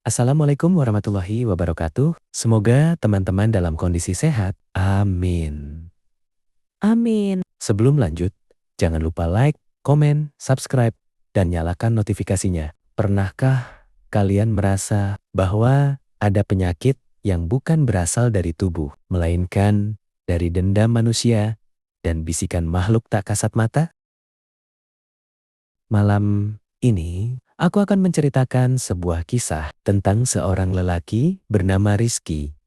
Assalamualaikum warahmatullahi wabarakatuh. Semoga teman-teman dalam kondisi sehat. Amin. Amin. Sebelum lanjut, jangan lupa like, komen, subscribe, dan nyalakan notifikasinya. Pernahkah kalian merasa bahwa ada penyakit yang bukan berasal dari tubuh, melainkan dari dendam manusia dan bisikan makhluk tak kasat mata? Malam ini, aku akan menceritakan sebuah kisah tentang seorang lelaki bernama Rizky,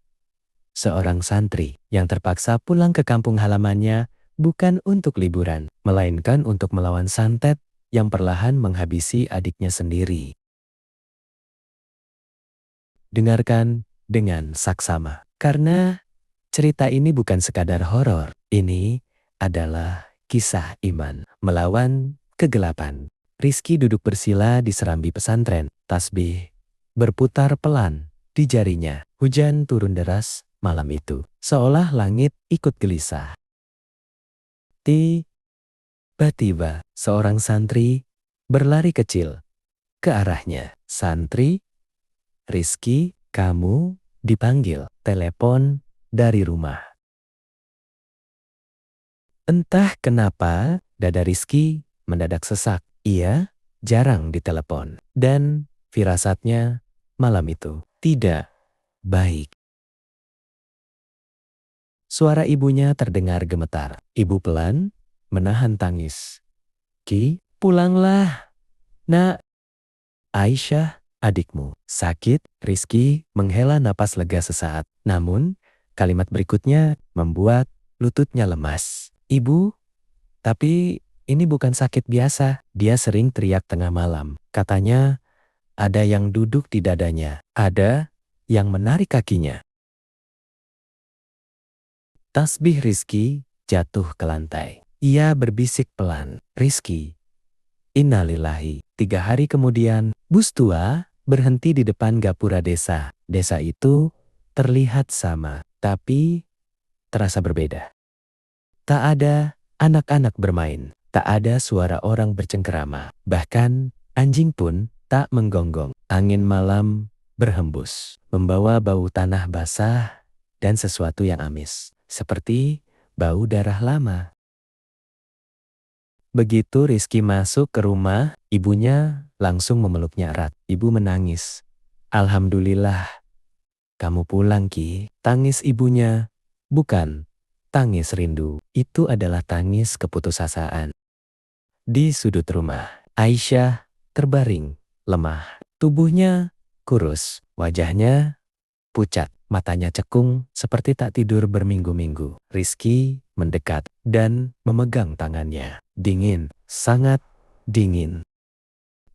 seorang santri yang terpaksa pulang ke kampung halamannya bukan untuk liburan, melainkan untuk melawan santet yang perlahan menghabisi adiknya sendiri. Dengarkan dengan saksama, karena cerita ini bukan sekadar horor. Ini adalah kisah iman melawan kegelapan. Rizky duduk bersila di serambi pesantren. Tasbih berputar pelan di jarinya. Hujan turun deras malam itu, seolah langit ikut gelisah. Tiba-tiba seorang santri berlari kecil ke arahnya. Santri, Rizky, kamu dipanggil. Telepon dari rumah. Entah kenapa dada Rizky mendadak sesak. Ia jarang ditelepon. Dan firasatnya malam itu tidak baik. Suara ibunya terdengar gemetar. Ibu pelan menahan tangis. Ki, pulanglah. Nak, Aisyah, adikmu sakit. Rizky menghela napas lega sesaat. Namun, kalimat berikutnya membuat lututnya lemas. Ibu, tapi ini bukan sakit biasa. Dia sering teriak tengah malam. Katanya, ada yang duduk di dadanya. Ada yang menarik kakinya. Tasbih Rizky jatuh ke lantai. Ia berbisik pelan. Rizky, innalillahi. 3 hari kemudian, bus tua berhenti di depan gapura desa. Desa itu terlihat sama, tapi terasa berbeda. Tak ada anak-anak bermain. Tak ada suara orang bercengkerama. Bahkan anjing pun tak menggonggong. Angin malam berhembus, membawa bau tanah basah dan sesuatu yang amis. Seperti bau darah lama. Begitu Rizky masuk ke rumah, ibunya langsung memeluknya erat. Ibu menangis. Alhamdulillah, kamu pulang Ki. Tangis ibunya bukan tangis rindu. Itu adalah tangis keputusasaan. Di sudut rumah, Aisyah terbaring, lemah. Tubuhnya kurus, wajahnya pucat, matanya cekung seperti tak tidur berminggu-minggu. Rizky mendekat dan memegang tangannya. Dingin, sangat dingin.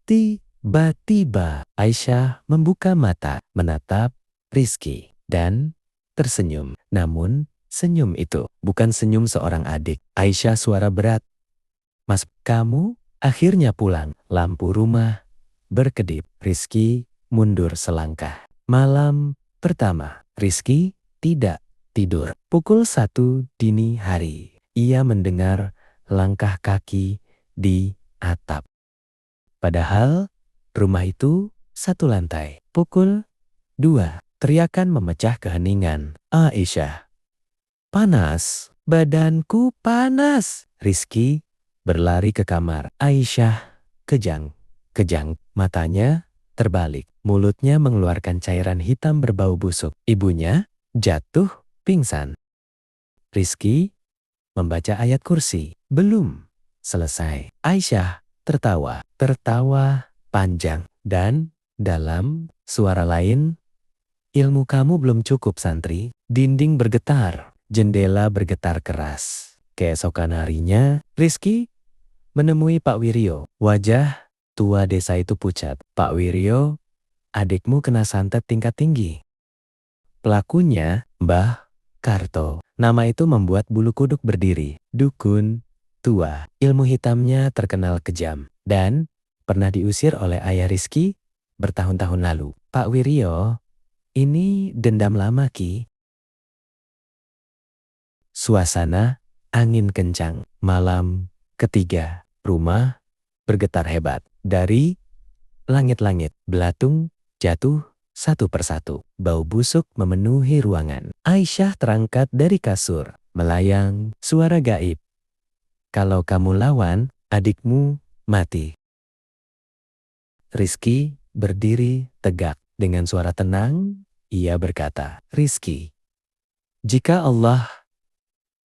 Tiba-tiba Aisyah membuka mata, menatap Rizky dan tersenyum. Namun senyum itu bukan senyum seorang adik. Aisyah suara berat. Mas, kamu akhirnya pulang. Lampu rumah berkedip. Rizky mundur selangkah. Malam pertama, Rizky tidak tidur. Pukul 1 dini hari, ia mendengar langkah kaki di atap. Padahal rumah itu 1 lantai. Pukul 2, teriakan memecah keheningan. Aisyah, panas, badanku panas. Rizky berlari ke kamar. Aisyah kejang, matanya terbalik. Mulutnya mengeluarkan cairan hitam berbau busuk. Ibunya jatuh pingsan. Rizky membaca ayat kursi. Belum selesai. Aisyah tertawa panjang. Dan dalam suara lain, ilmu kamu belum cukup santri. Dinding bergetar, jendela bergetar keras. Keesokan harinya, Rizky menemui Pak Wiryo. Wajah tua desa itu pucat. Pak Wiryo, adikmu kena santet tingkat tinggi. Pelakunya, Mbah Karto. Nama itu membuat bulu kuduk berdiri. Dukun tua. Ilmu hitamnya terkenal kejam. Dan pernah diusir oleh ayah Rizky bertahun-tahun lalu. Pak Wiryo, ini dendam lama Ki. Suasana angin kencang. Malam ketiga. Rumah bergetar hebat. Dari langit-langit belatung jatuh satu persatu. Bau busuk memenuhi ruangan. Aisyah terangkat dari kasur. Melayang suara gaib. Kalau kamu lawan, adikmu mati. Rizky berdiri tegak. Dengan suara tenang, ia berkata, Rizky, jika Allah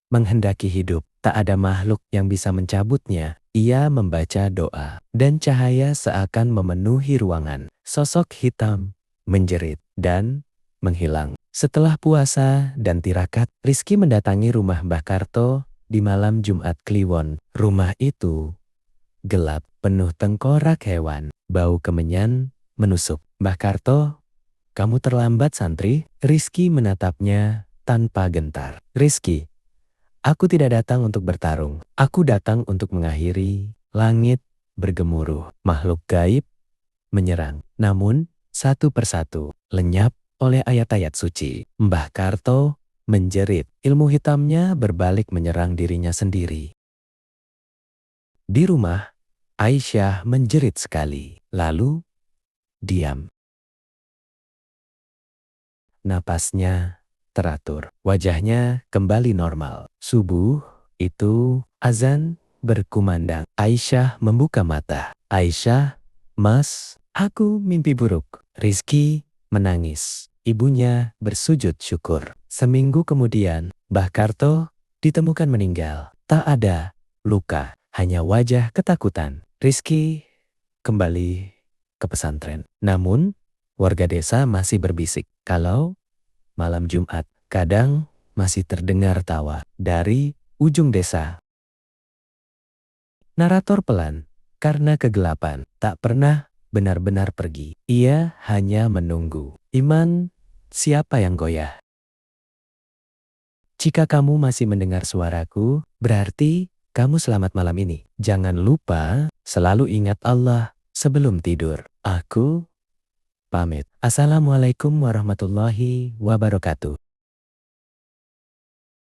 menghendaki hidup, tak ada makhluk yang bisa mencabutnya. Ia membaca doa, dan cahaya seakan memenuhi ruangan. Sosok hitam menjerit dan menghilang. Setelah puasa dan tirakat, Rizky mendatangi rumah Mbah Karto di malam Jumat Kliwon. Rumah itu gelap, penuh tengkorak hewan, bau kemenyan menusuk. Mbah Karto, kamu terlambat santri. Rizky menatapnya tanpa gentar. Rizky, aku tidak datang untuk bertarung. Aku datang untuk mengakhiri. Langit bergemuruh. Makhluk gaib menyerang. Namun, satu persatu lenyap oleh ayat-ayat suci. Mbah Karto menjerit. Ilmu hitamnya berbalik menyerang dirinya sendiri. Di rumah, Aisyah menjerit sekali. Lalu, diam. Napasnya teratur. Wajahnya kembali normal. Subuh itu azan berkumandang. Aisyah membuka mata. Aisyah, Mas, aku mimpi buruk. Rizky menangis. Ibunya bersujud syukur. Seminggu kemudian, Mbah Karto ditemukan meninggal. Tak ada luka, hanya wajah ketakutan. Rizky kembali ke pesantren. Namun, warga desa masih berbisik. Kalau malam Jumat, kadang masih terdengar tawa dari ujung desa. Narator pelan, karena kegelapan, tak pernah benar-benar pergi. Ia hanya menunggu. Iman, siapa yang goyah? Jika kamu masih mendengar suaraku, berarti kamu selamat malam ini. Jangan lupa selalu ingat Allah sebelum tidur. Aku pamit. Assalamualaikum warahmatullahi wabarakatuh.